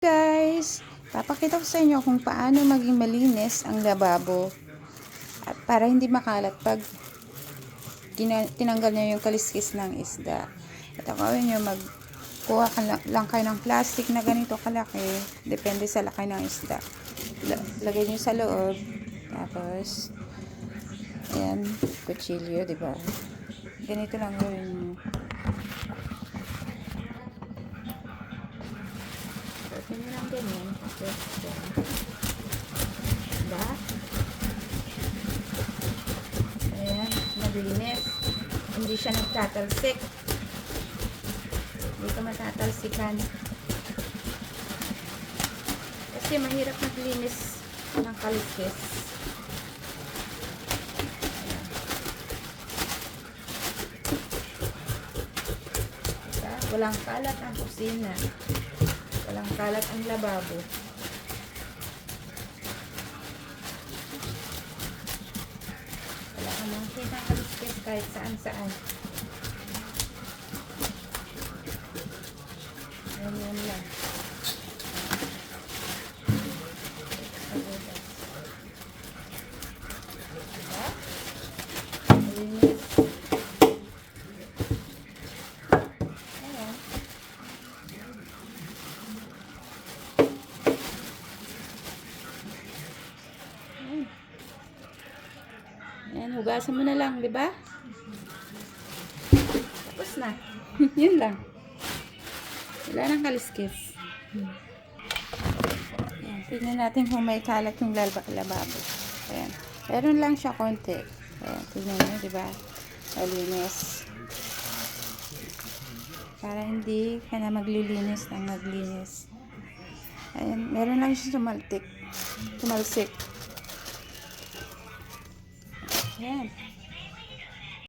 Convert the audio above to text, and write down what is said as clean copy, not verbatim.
Guys, papakita ko sa inyo kung paano maging malinis ang lababo at para hindi makalat pag tinanggal nyo yung kaliskis ng isda. At ang gawin nyo, magkuha lang kayo ng plastic na ganito kalaki, depende sa laki ng isda. Lagay nyo sa loob, tapos ayan, kutsilyo, diba? Ganito lang gawin nyo. Pwede nyo lang ganyan. Diba? Ayan, malinis. Hindi siya nagtatalsik. Hindi ka matatalsikan. Kasi mahirap maglinis ng kaliskis. Diba? Walang kalat ang kusina. Walang kalat ang lababo. Wala ka makikita ang kaliskis kahit saan-saan. Ayan lang. Diba? Malinis. Ayan. Ayan, hugasan mo na lang, di ba? Tapos na. Yun lang. Wala nang kaliskis. Ayan, tingnan natin kung may kalat yung lababo. Ayan. Meron lang siya konti. Ayan, tingnan nyo, di ba? Malinis. Para hindi ka na maglilinis ng maglinis. Ayan, meron lang siya tumalsik. Ayan.